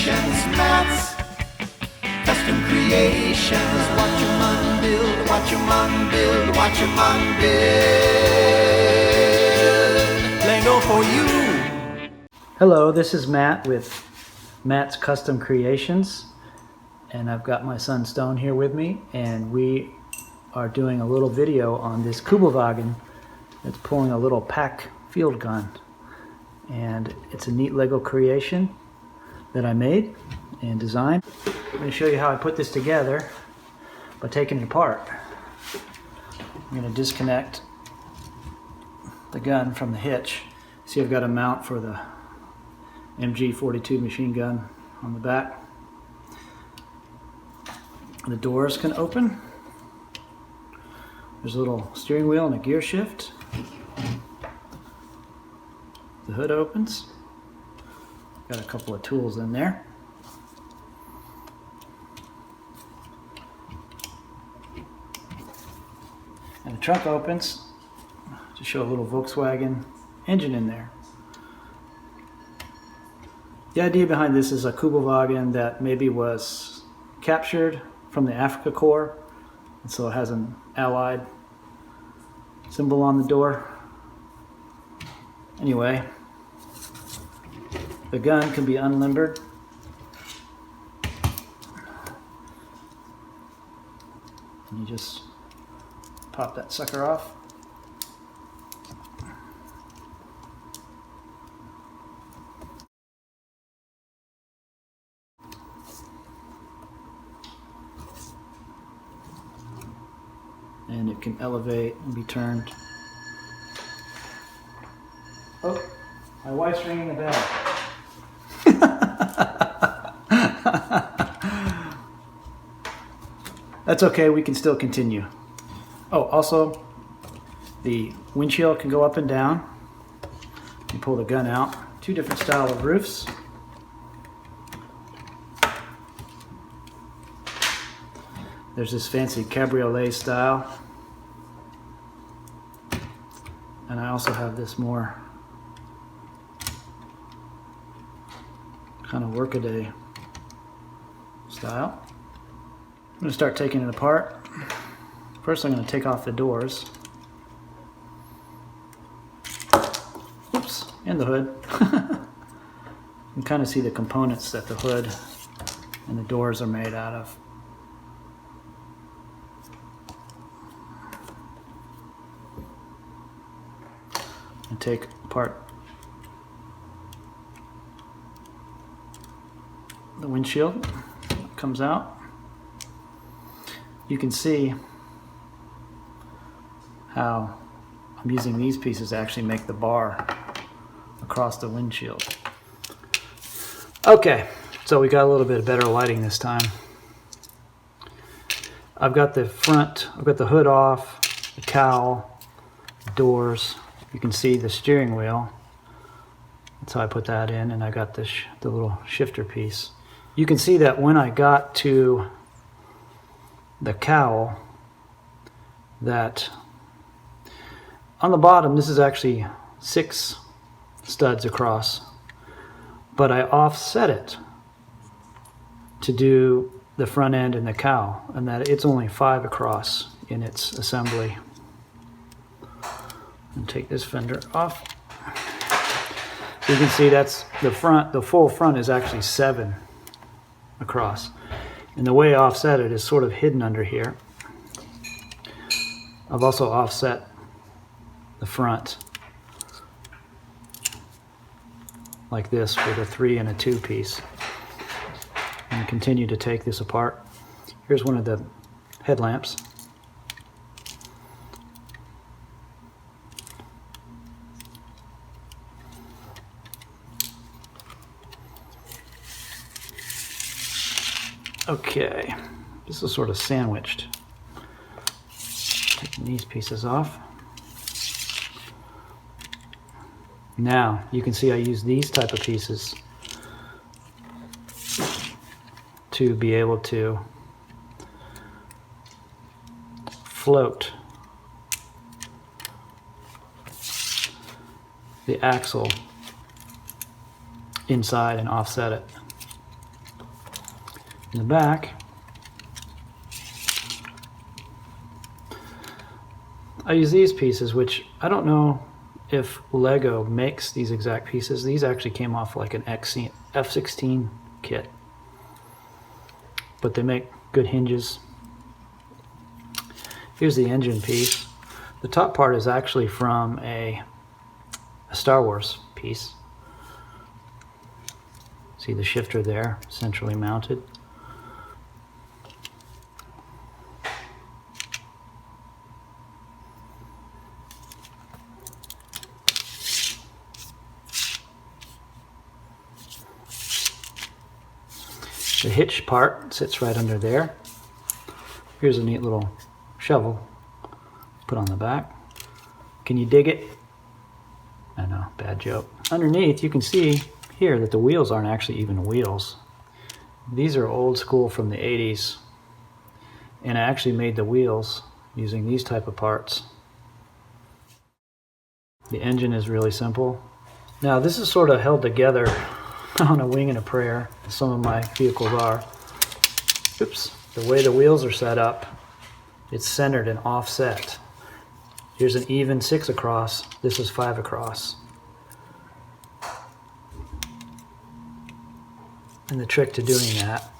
creations, Matt's custom creations. Watch your man build, watch your man build, watch your man build. Lego for you. Hello, this is Matt with Matt's Custom Creations, and I've got my son Stone here with me, and we are doing a little video on this Kübelwagen that's pulling a little PAK Field Gun. And it's a neat Lego creation that I made and designed. I'm going to show you how I put this together by taking it apart. I'm going to disconnect the gun from the hitch. See, I've got a mount for the MG42 machine gun on the back. The doors can open. There's a little steering wheel and a gear shift. The hood opens. Got a couple of tools in there. And the trunk opens to show a little Volkswagen engine in there. The idea behind this is a Kübelwagen that maybe was captured from the Africa Corps, and so it has an Allied symbol on the door. Anyway, the gun can be unlimbered. And you just pop that sucker off. And it can elevate and be turned. Oh, my wife's ringing the bell. That's okay, we can still continue. Oh, also, the windshield can go up and down. You pull the gun out. Two different style of roofs. There's this fancy cabriolet style. And I also have this more kind of workaday style. I'm going to start taking it apart. First I'm going to take off the doors. Oops, and the hood. You can kind of see the components that the hood and the doors are made out of. And take apart the windshield. It comes out. You can see how I'm using these pieces to actually make the bar across the windshield. Okay, so we got a little bit better lighting this time. I've got the front, I've got the hood off, the cowl, the doors. You can see the steering wheel. That's how I put that in, and I got the little shifter piece. You can see that when I got to the cowl, that on the bottom, this is actually 6 studs across, but I offset it to do the front end and the cowl, and that it's only 5 across in its assembly. And take this fender off. So you can see that's the front, the full front is actually 7 across. And the way I offset it is sort of hidden under here. I've also offset the front like this with a 3 and a 2 piece. And continue to take this apart. Here's one of the headlamps. Okay, this is sort of sandwiched. Taking these pieces off. Now, you can see I use these type of pieces to be able to float the axle inside and offset it. In the back, I use these pieces, which I don't know if LEGO makes these exact pieces. These actually came off like an F-16 kit, but they make good hinges. Here's the engine piece. The top part is actually from a Star Wars piece. See the shifter there, centrally mounted. The hitch part sits right under there. Here's a neat little shovel put on the back. Can you dig it? I know, bad joke. Underneath you can see here that the wheels aren't actually even wheels. These are old school from the 80s, and I actually made the wheels using these type of parts. The engine is really simple. Now this is sort of held together on a wing and a prayer. Some of my vehicles are. Oops. The way the wheels are set up, it's centered and offset. Here's an even 6 across. This is 5 across. And the trick to doing that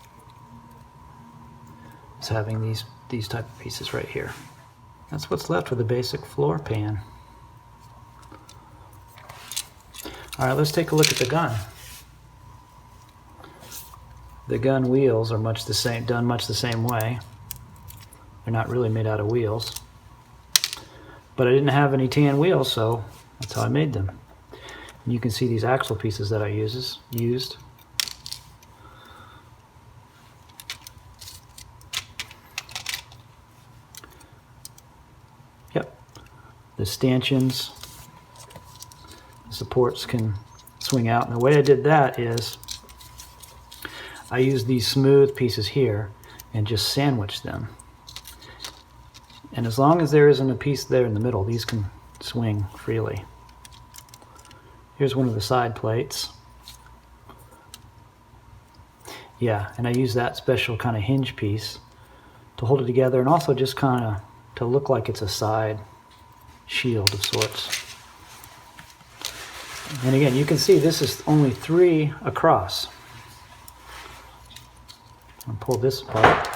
is having these type of pieces right here. That's what's left with a basic floor pan. All right, let's take a look at the gun. The gun wheels are much the same, done much the same way. They're not really made out of wheels. But I didn't have any tan wheels, so that's how I made them. And you can see these axle pieces that I used. Yep. The stanchions, the supports can swing out. And the way I did that is I used these smooth pieces here and just sandwiched them. And as long as there isn't a piece there in the middle, these can swing freely. Here's one of the side plates. Yeah, and I use that special kind of hinge piece to hold it together, and also just kind of to look like it's a side shield of sorts. And again, you can see this is only 3 across. I'll pull this apart.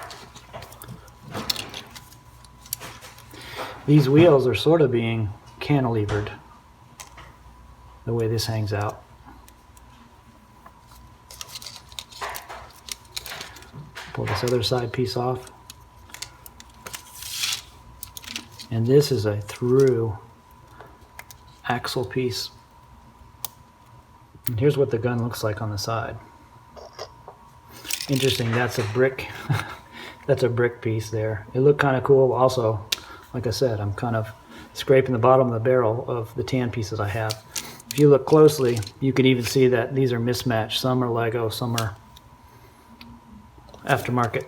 These wheels are sort of being cantilevered the way this hangs out. Pull this other side piece off. And this is a through axle piece. And here's what the gun looks like on the side. Interesting, that's a brick. That's a brick piece there. It looked kind of cool. Also, like I said, I'm kind of scraping the bottom of the barrel of the tan pieces I have. If you look closely, you can even see that these are mismatched. Some are LEGO, some are aftermarket.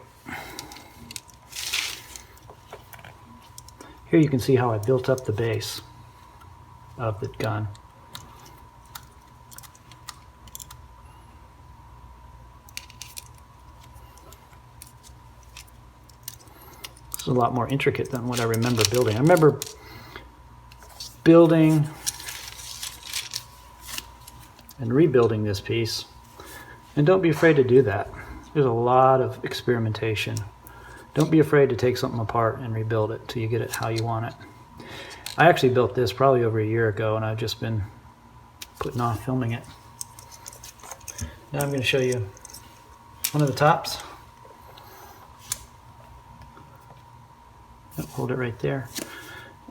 Here you can see how I built up the base of the gun. This is a lot more intricate than what I remember building. I remember building and rebuilding this piece. And don't be afraid to do that. There's a lot of experimentation. Don't be afraid to take something apart and rebuild it till you get it how you want it. I actually built this probably over a year ago, and I've just been putting off filming it. Now I'm going to show you one of the tops. Hold it right there.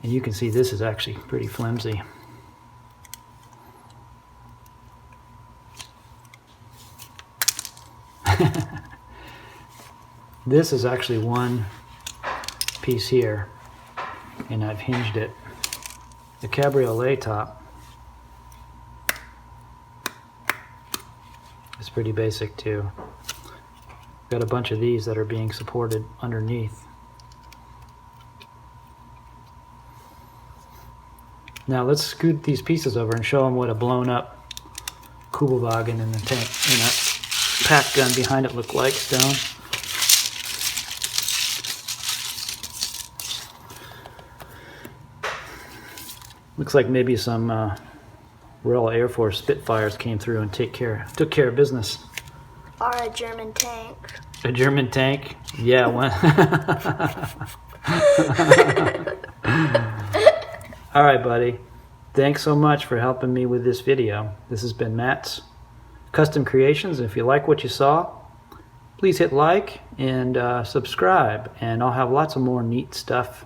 And you can see this is actually pretty flimsy. This is actually one piece here, and I've hinged it. The cabriolet top is pretty basic too. Got a bunch of these that are being supported underneath. Now let's scoot these pieces over and show them what a blown up Kübelwagen in the tank, in a PAK gun behind it look like, stone. Looks like maybe some Royal Air Force Spitfires came through and took care of business. Or a German tank. A German tank? Yeah, one. All right, buddy. Thanks so much for helping me with this video. This has been Matt's Custom Creations. If you like what you saw, please hit like and subscribe, and I'll have lots of more neat stuff